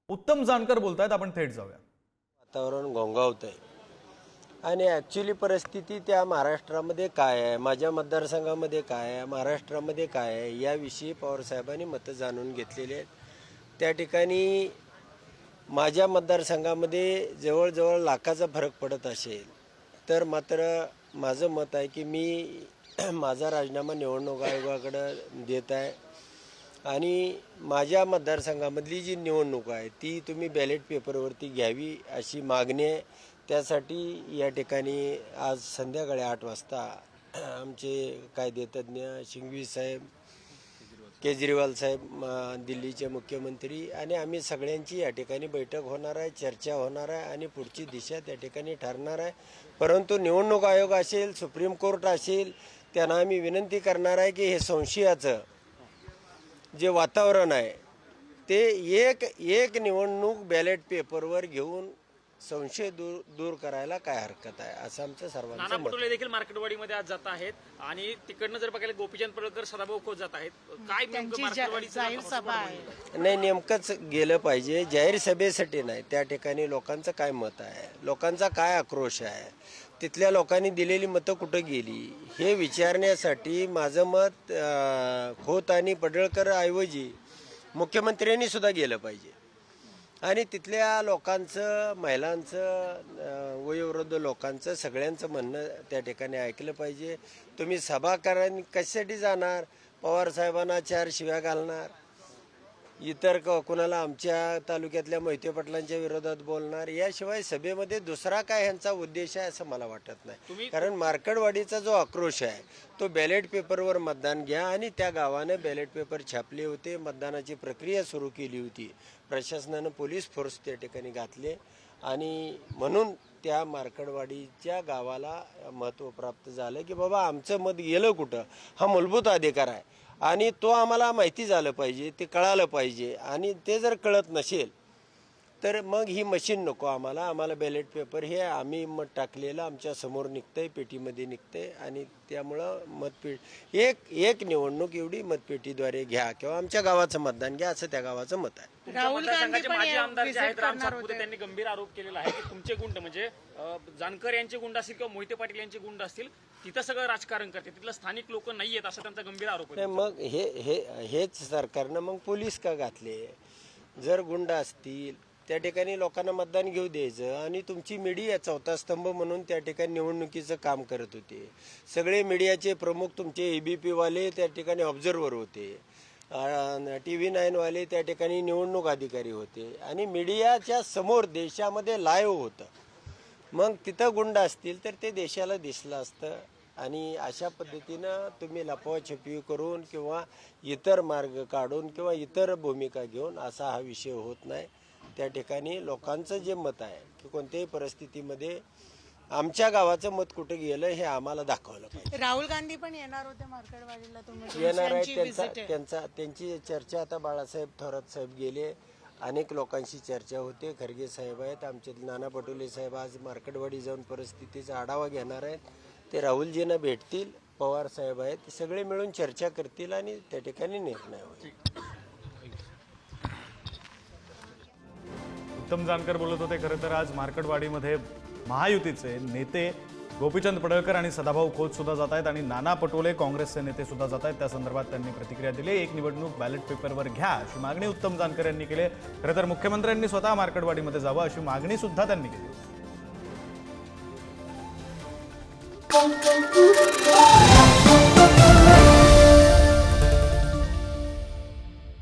उत्तम जानकर बोलतायत, आपण थेट जाऊया। वातावरण घोंगावत आहे आणि ॲक्च्युली परिस्थिती त्या महाराष्ट्रामध्ये काय आहे, माझ्या मतदारसंघामध्ये काय आहे, महाराष्ट्रामध्ये काय आहे याविषयी पवारसाहेबांनी मतं जाणून घेतलेली आहेत। त्या ठिकाणी माझ्या मतदारसंघामध्ये जवळजवळ लाखाचा फरक पडत असेल तर मात्र माझं मत आहे की मी माझा राजीनामा निवडणूक आयोगाकडे देत आहे आणि माझ्या मतदारसंघामधली जी निवडणूक आहे ती तुम्ही बॅलेट पेपरवरती घ्यावी अशी मागणी आहे। त्यासाठी या ठिकाणी आज संध्याकाळी 8 वाजता आमचे कायदेतज्ञ सिंघवी साहेब, केजरीवाल साहेब, दिल्लीचे मुख्यमंत्री आणि आम्ही सगळ्यांची या ठिकाणी बैठक होणार आहे, चर्चा होणार आहे आणि पुढची दिशा त्या ठिकाणी ठरणार आहे। परंतु निवडणूक आयोग असेल, सुप्रीम कोर्ट असेल, त्यांना आम्ही विनंती करणार आहे की हे संशयाचं जे वातावरण आहे ते एक निवडणूक बॅलेट पेपरवर घेऊन संशय दूर करायला काय हरकत आहे असं आमचं सर्वांचं मत आहे। नाना पटोले देखील मार्केटवाडीमध्ये आज जात आहेत आणि तिकडनं जर बघायला गोपीचंद पडळकर, सदाभाऊ खोत जात आहेत। काय नेमकं मार्केटवाडीचं जाहीर सभा आहे? नाही, नेमकंच गेलं पाहिजे, जाहीर सभेसाठी नाही। त्या ठिकाणी लोकांचं काय मत आहे, लोकांचा काय आक्रोश आहे, तिथल्या लोकांनी दिलेली मतं कुठं गेली हे विचारण्यासाठी माझं मत खोत आणि पडळकर ऐवजी मुख्यमंत्र्यांनी सुद्धा गेलं पाहिजे आणि तिथल्या लोकांचं, महिलांचं, वयोवृद्ध लोकांचं सगळ्यांचं म्हणणं त्या ठिकाणी ऐकलं पाहिजे। तुम्ही सभा करा, कशासाठी जाणार, पवार साहेबांना 4 शिव्या घालणार, इतर कुणाला आमच्या तालुक्यातल्या मोहिते पाटलांच्या विरोधात बोलणार, याशिवाय सभेमध्ये दुसरा काय ह्यांचा उद्देश आहे असं मला वाटत नाही। कारण मार्केटवाडीचा जो आक्रोश आहे तो बॅलेट पेपरवर मतदान घ्या आणि त्या गावानं बॅलेट पेपर छापले होते, मतदानाची प्रक्रिया सुरू केली होती, प्रशासनानं पोलीस फोर्स त्या ठिकाणी घातले आणि म्हणून त्या मार्केटवाडीच्या गावाला महत्त्व प्राप्त झालं की बाबा आमचं मत गेलं कुठं, हा मूलभूत अधिकार आहे आणि तो आम्हाला माहिती झालं पाहिजे, ते कळालं पाहिजे आणि ते जर कळत नसेल तर मग ही मशीन नको आम्हाला बॅलेट पेपर हे आम्ही मत टाकलेलं आमच्या समोर निघतंय, पेटीमध्ये निघतंय आणि त्यामुळं एक निवडणूक एवढी मतपेटीद्वारे घ्या किंवा आमच्या गावाचं मतदान घ्या असं त्या गावाचं मत आहे। राहुल गांधी पण माजी आमदार जे आहेत visit राम करणार सातपुते, होते। त्यांनी गंभीर आरोप केलेला आहे की तुमचे गुंड म्हणजे जानकर यांचे गुंड असतील किंवा मोहिते पाटील यांचे गुंड असतील, तिथं सगळं राजकारण करते, तिथलं स्थानिक लोक नाही आहेत असं त्यांचा गंभीर आरोप आहे। मग हेच सरकारनं मग पोलीस का घातले? जर गुंड असतील त्या ठिकाणी लोकांना मतदान घेऊ द्यायचं आणि तुमची मीडिया चौथा स्तंभ म्हणून त्या ठिकाणी निवडणुकीचं काम करत होते। सगळे मीडियाचे प्रमुख तुमचे ABP वाले त्या ठिकाणी ऑब्झर्वर होते, TV 9 वाले त्या ठिकाणी निवडणूक अधिकारी होते आणि मीडियाच्या समोर देशामध्ये लाईव्ह होतं। मग तिथं गुंड असतील तर ते देशाला दिसलं असतं आणि अशा पद्धतीनं तुम्ही लपवाछपवी करून किंवा इतर मार्ग काढून किंवा इतर भूमिका घेऊन असा हा विषय होत नाही। त्या ठिकाणी लोकांचं जे मत आहे की कोणत्याही परिस्थितीमध्ये आमच्या गावाचं मत कुठे गेलं हे आम्हाला दाखवलं पाहिजे। राहुल गांधी पण येणार होते मार्केटवाडीला, तुम्ही येणार आहे, त्यांची चर्चा आता बाळासाहेब थोरात साहेब गेले, अनेक लोकांशी चर्चा होते, खरगे साहेब आहेत, आमचे नाना पटोले साहेब आज मार्केटवाडी जाऊन परिस्थितीचा आढावा घेणार आहेत, ते राहुलजींना भेटतील, पवार साहेब आहेत, ते सगळे मिळून चर्चा करतील आणि त्या ठिकाणी निर्णय होईल। उत्तम जानकर बोलत होते। खरं तर आज मार्केटवाडीमध्ये महायुतीचे नेते गोपीचंद पडळकर आणि सदाभाऊ खोत सुद्धा जात आहेत आणि नाना पटोले काँग्रेसचे नेते सुद्धा जात आहेत। त्या संदर्भात त्यांनी प्रतिक्रिया दिली। एक निवडणूक बॅलेट पेपरवर घ्या अशी मागणी उत्तम जानकर यांनी केली। खरं तर मुख्यमंत्र्यांनी स्वतः मार्केटवाडीमध्ये जावं अशी मागणी सुद्धा त्यांनी केली।